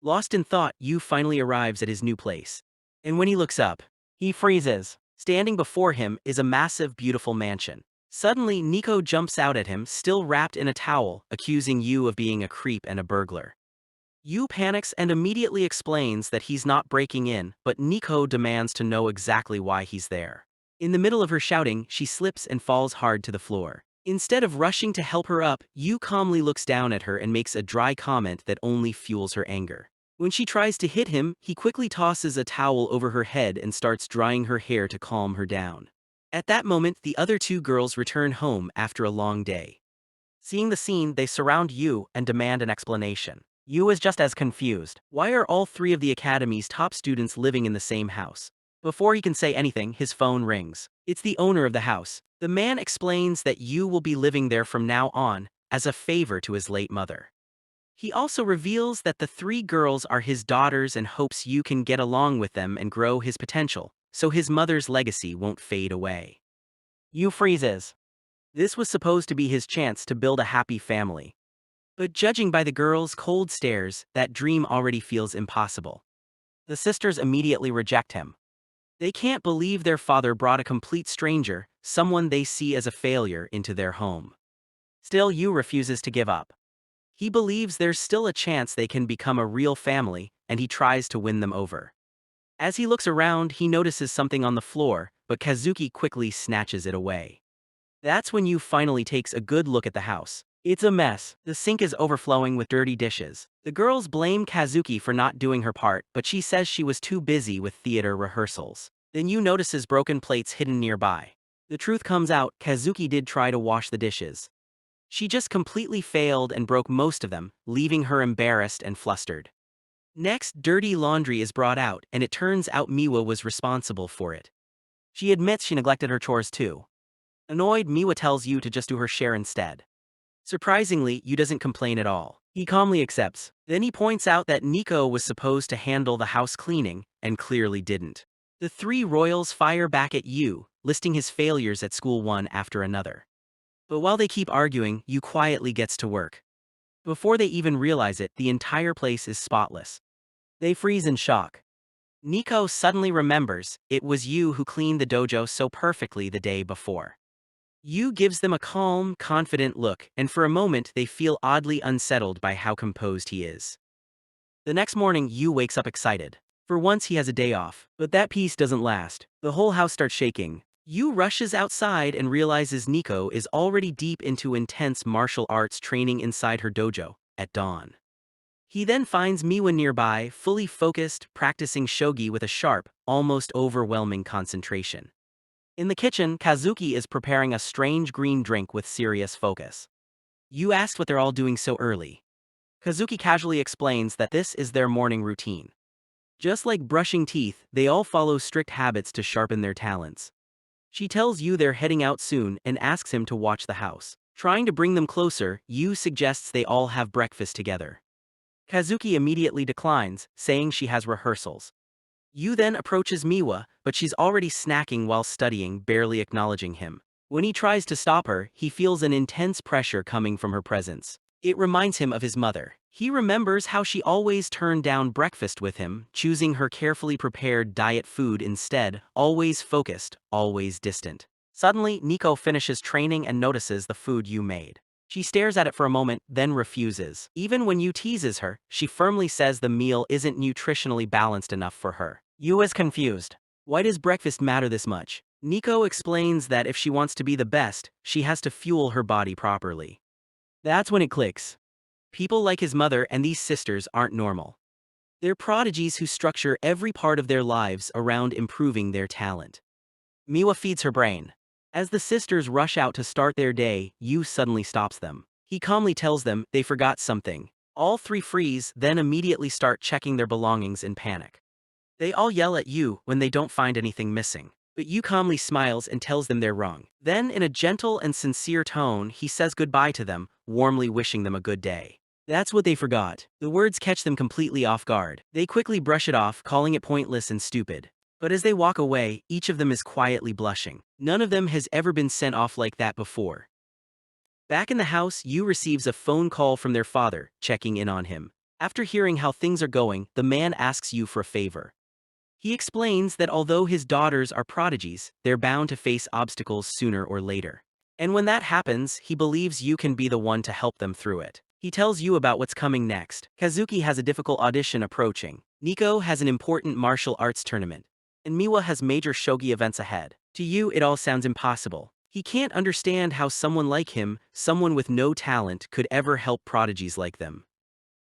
Lost in thought, Yu finally arrives at his new place. And when he looks up, he freezes. Standing before him is a massive, beautiful mansion. Suddenly, Nico jumps out at him, still wrapped in a towel, accusing Yu of being a creep and a burglar. Yu panics and immediately explains that he's not breaking in, but Nico demands to know exactly why he's there. In the middle of her shouting, she slips and falls hard to the floor. Instead of rushing to help her up, Yu calmly looks down at her and makes a dry comment that only fuels her anger. When she tries to hit him, he quickly tosses a towel over her head and starts drying her hair to calm her down. At that moment, the other two girls return home after a long day. Seeing the scene, they surround Yu and demand an explanation. Yu is just as confused. Why are all three of the academy's top students living in the same house? Before he can say anything, his phone rings. It's the owner of the house. The man explains that Yu will be living there from now on, as a favor to his late mother. He also reveals that the three girls are his daughters and hopes Yu can get along with them and grow his potential, so his mother's legacy won't fade away. Yu freezes. This was supposed to be his chance to build a happy family. But judging by the girls' cold stares, that dream already feels impossible. The sisters immediately reject him. They can't believe their father brought a complete stranger, someone they see as a failure, into their home. Still, Yu refuses to give up. He believes there's still a chance they can become a real family, and he tries to win them over. As he looks around, he notices something on the floor, but Kazuki quickly snatches it away. That's when Yu finally takes a good look at the house. It's a mess. The sink is overflowing with dirty dishes. The girls blame Kazuki for not doing her part, but she says she was too busy with theater rehearsals. Then Yu notices broken plates hidden nearby. The truth comes out, Kazuki did try to wash the dishes. She just completely failed and broke most of them, leaving her embarrassed and flustered. Next, dirty laundry is brought out, and it turns out Miwa was responsible for it. She admits she neglected her chores too. Annoyed, Miwa tells Yu to just do her share instead. Surprisingly, Yu doesn't complain at all. He calmly accepts. Then he points out that Nico was supposed to handle the house cleaning, and clearly didn't. The three royals fire back at Yu, listing his failures at school one after another. But while they keep arguing, Yu quietly gets to work. Before they even realize it, the entire place is spotless. They freeze in shock. Nico suddenly remembers it was Yu who cleaned the dojo so perfectly the day before. Yu gives them a calm, confident look, and for a moment they feel oddly unsettled by how composed he is. The next morning, Yu wakes up excited. For once he has a day off, but that peace doesn't last. The whole house starts shaking. Yu rushes outside and realizes Nico is already deep into intense martial arts training inside her dojo, at dawn. He then finds Miwa nearby, fully focused, practicing shogi with a sharp, almost overwhelming concentration. In the kitchen, Kazuki is preparing a strange green drink with serious focus. Yu asks what they're all doing so early. Kazuki casually explains that this is their morning routine. Just like brushing teeth, they all follow strict habits to sharpen their talents. She tells Yu they're heading out soon and asks him to watch the house. Trying to bring them closer, Yu suggests they all have breakfast together. Kazuki immediately declines, saying she has rehearsals. Yu then approaches Miwa, but she's already snacking while studying, barely acknowledging him. When he tries to stop her, he feels an intense pressure coming from her presence. It reminds him of his mother. He remembers how she always turned down breakfast with him, choosing her carefully prepared diet food instead, always focused, always distant. Suddenly, Nico finishes training and notices the food Yu made. She stares at it for a moment, then refuses. Even when Yu teases her, she firmly says the meal isn't nutritionally balanced enough for her. Yu is confused. Why does breakfast matter this much? Nico explains that if she wants to be the best, she has to fuel her body properly. That's when it clicks. People like his mother and these sisters aren't normal. They're prodigies who structure every part of their lives around improving their talent. Miwa feeds her brain. As the sisters rush out to start their day, Yu suddenly stops them. He calmly tells them they forgot something. All three freeze, then immediately start checking their belongings in panic. They all yell at Yu when they don't find anything missing. But Yu calmly smiles and tells them they're wrong. Then, in a gentle and sincere tone, he says goodbye to them, warmly wishing them a good day. That's what they forgot. The words catch them completely off guard. They quickly brush it off, calling it pointless and stupid. But as they walk away, each of them is quietly blushing. None of them has ever been sent off like that before. Back in the house, Yu receives a phone call from their father, checking in on him. After hearing how things are going, the man asks you for a favor. He explains that although his daughters are prodigies, they're bound to face obstacles sooner or later. And when that happens, he believes you can be the one to help them through it. He tells you about what's coming next. Kazuki has a difficult audition approaching. Nico has an important martial arts tournament. And Miwa has major shogi events ahead. To you, it all sounds impossible. He can't understand how someone like him, someone with no talent, could ever help prodigies like them.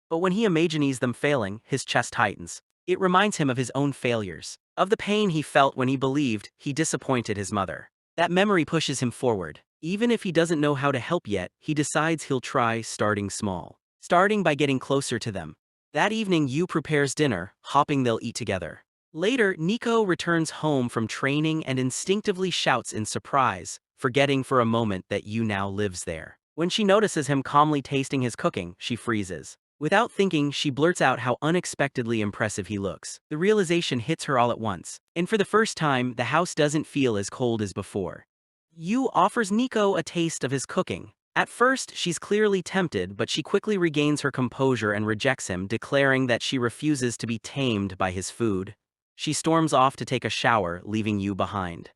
But when he imagines them failing, his chest tightens. It reminds him of his own failures, of the pain he felt when he believed he disappointed his mother. That memory pushes him forward. Even if he doesn't know how to help yet, he decides he'll try starting small. Starting by getting closer to them. That evening, Yu prepares dinner, hoping they'll eat together. Later, Nico returns home from training and instinctively shouts in surprise, forgetting for a moment that Yu now lives there. When she notices him calmly tasting his cooking, she freezes. Without thinking, she blurts out how unexpectedly impressive he looks. The realization hits her all at once, and for the first time, the house doesn't feel as cold as before. Yu offers Nico a taste of his cooking. At first, she's clearly tempted, but she quickly regains her composure and rejects him, declaring that she refuses to be tamed by his food. She storms off to take a shower, leaving Yu behind.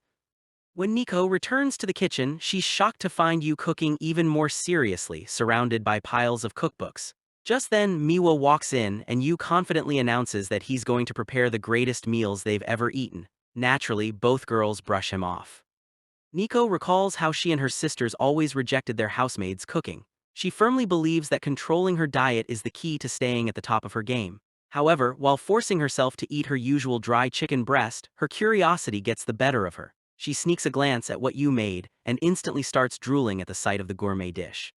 When Nico returns to the kitchen, she's shocked to find Yu cooking even more seriously, surrounded by piles of cookbooks. Just then, Miwa walks in, and Yu confidently announces that he's going to prepare the greatest meals they've ever eaten. Naturally, both girls brush him off. Nico recalls how she and her sisters always rejected their housemaids' cooking. She firmly believes that controlling her diet is the key to staying at the top of her game. However, while forcing herself to eat her usual dry chicken breast, her curiosity gets the better of her. She sneaks a glance at what Yu made, and instantly starts drooling at the sight of the gourmet dish.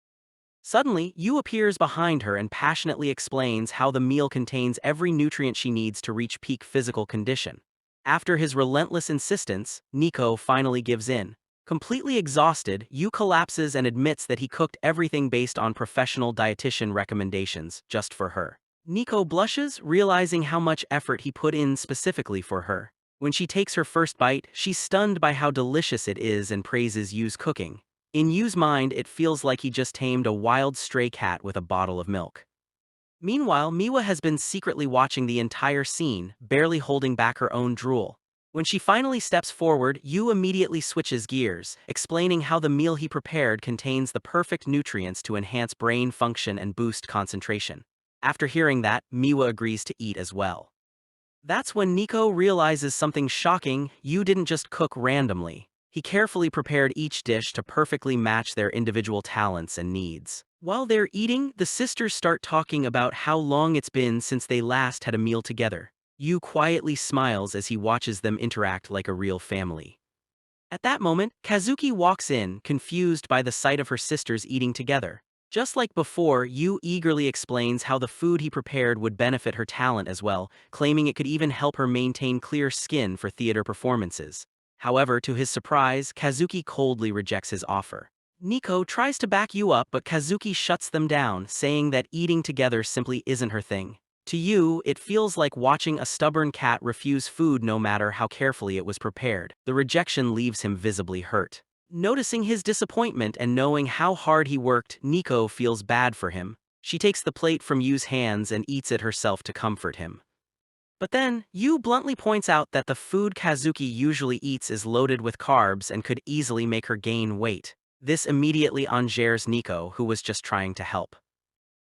Suddenly, Yu appears behind her and passionately explains how the meal contains every nutrient she needs to reach peak physical condition. After his relentless insistence, Nico finally gives in. Completely exhausted, Yu collapses and admits that he cooked everything based on professional dietitian recommendations, just for her. Nico blushes, realizing how much effort he put in specifically for her. When she takes her first bite, she's stunned by how delicious it is and praises Yu's cooking. In Yu's mind, it feels like he just tamed a wild stray cat with a bottle of milk. Meanwhile, Miwa has been secretly watching the entire scene, barely holding back her own drool. When she finally steps forward, Yu immediately switches gears, explaining how the meal he prepared contains the perfect nutrients to enhance brain function and boost concentration. After hearing that, Miwa agrees to eat as well. That's when Nico realizes something shocking: Yu didn't just cook randomly. He carefully prepared each dish to perfectly match their individual talents and needs. While they're eating, the sisters start talking about how long it's been since they last had a meal together. Yu quietly smiles as he watches them interact like a real family. At that moment, Kazuki walks in, confused by the sight of her sisters eating together. Just like before, Yu eagerly explains how the food he prepared would benefit her talent as well, claiming it could even help her maintain clear skin for theater performances. However, to his surprise, Kazuki coldly rejects his offer. Nico tries to back Yu up, but Kazuki shuts them down, saying that eating together simply isn't her thing. To Yu, it feels like watching a stubborn cat refuse food no matter how carefully it was prepared. The rejection leaves him visibly hurt. Noticing his disappointment and knowing how hard he worked, Nico feels bad for him. She takes the plate from Yu's hands and eats it herself to comfort him. But then, Yu bluntly points out that the food Kazuki usually eats is loaded with carbs and could easily make her gain weight. This immediately enrages Nico, who was just trying to help.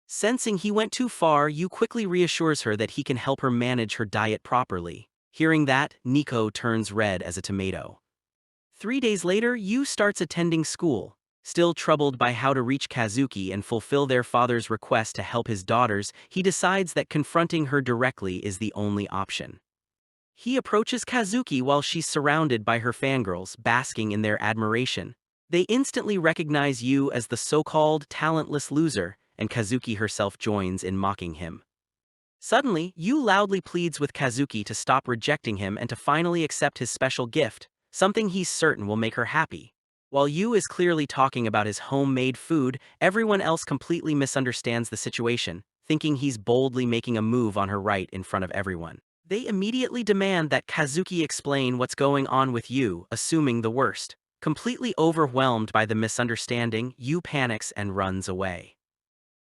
Sensing he went too far, Yu quickly reassures her that he can help her manage her diet properly. Hearing that, Nico turns red as a tomato. 3 days later, Yu starts attending school. Still troubled by how to reach Kazuki and fulfill their father's request to help his daughters, he decides that confronting her directly is the only option. He approaches Kazuki while she's surrounded by her fangirls, basking in their admiration. They instantly recognize Yu as the so-called talentless loser, and Kazuki herself joins in mocking him. Suddenly, Yu loudly pleads with Kazuki to stop rejecting him and to finally accept his special gift, something he's certain will make her happy. While Yu is clearly talking about his homemade food, everyone else completely misunderstands the situation, thinking he's boldly making a move on her right in front of everyone. They immediately demand that Kazuki explain what's going on with Yu, assuming the worst. Completely overwhelmed by the misunderstanding, Yu panics and runs away.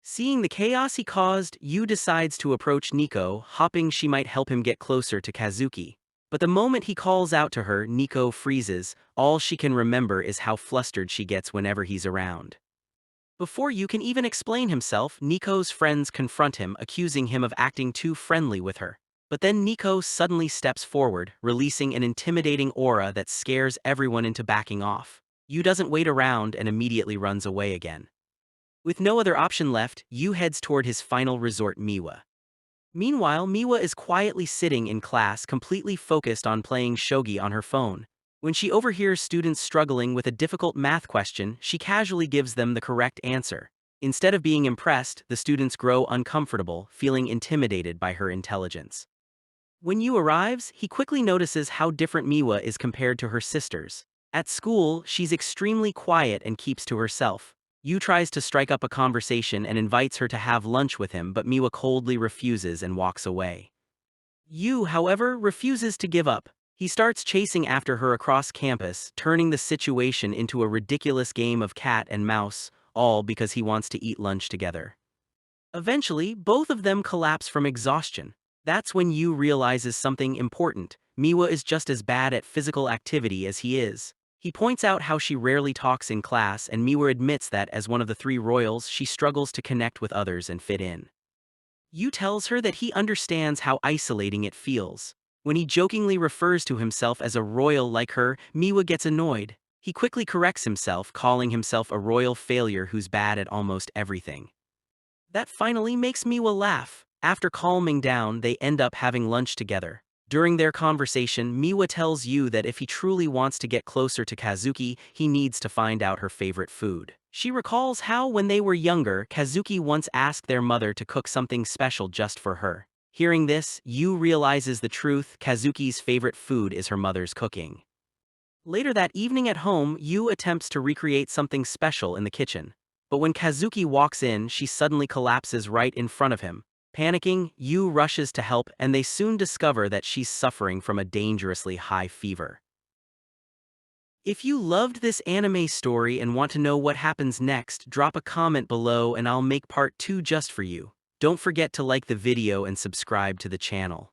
Seeing the chaos he caused, Yu decides to approach Nico, hoping she might help him get closer to Kazuki. But the moment he calls out to her, Nico freezes. All she can remember is how flustered she gets whenever he's around. Before Yu can even explain himself, Nico's friends confront him, accusing him of acting too friendly with her. But then Nico suddenly steps forward, releasing an intimidating aura that scares everyone into backing off. Yu doesn't wait around and immediately runs away again. With no other option left, Yu heads toward his final resort, Miwa. Meanwhile, Miwa is quietly sitting in class, completely focused on playing shogi on her phone. When she overhears students struggling with a difficult math question, she casually gives them the correct answer. Instead of being impressed, the students grow uncomfortable, feeling intimidated by her intelligence. When Yu arrives, he quickly notices how different Miwa is compared to her sisters. At school, she's extremely quiet and keeps to herself. Yu tries to strike up a conversation and invites her to have lunch with him, but Miwa coldly refuses and walks away. Yu, however, refuses to give up. He starts chasing after her across campus, turning the situation into a ridiculous game of cat and mouse, all because he wants to eat lunch together. Eventually, both of them collapse from exhaustion. That's when Yu realizes something important. Miwa is just as bad at physical activity as he is. He points out how she rarely talks in class, and Miwa admits that as one of the three royals, she struggles to connect with others and fit in. Yu tells her that he understands how isolating it feels. When he jokingly refers to himself as a royal like her, Miwa gets annoyed. He quickly corrects himself, calling himself a royal failure who's bad at almost everything. That finally makes Miwa laugh. After calming down, they end up having lunch together. During their conversation, Miwa tells Yu that if he truly wants to get closer to Kazuki, he needs to find out her favorite food. She recalls how, when they were younger, Kazuki once asked their mother to cook something special just for her. Hearing this, Yu realizes the truth: Kazuki's favorite food is her mother's cooking. Later that evening at home, Yu attempts to recreate something special in the kitchen. But when Kazuki walks in, she suddenly collapses right in front of him. Panicking, Yu rushes to help, and they soon discover that she's suffering from a dangerously high fever. If you loved this anime story and want to know what happens next, drop a comment below and I'll make part 2 just for you. Don't forget to like the video and subscribe to the channel.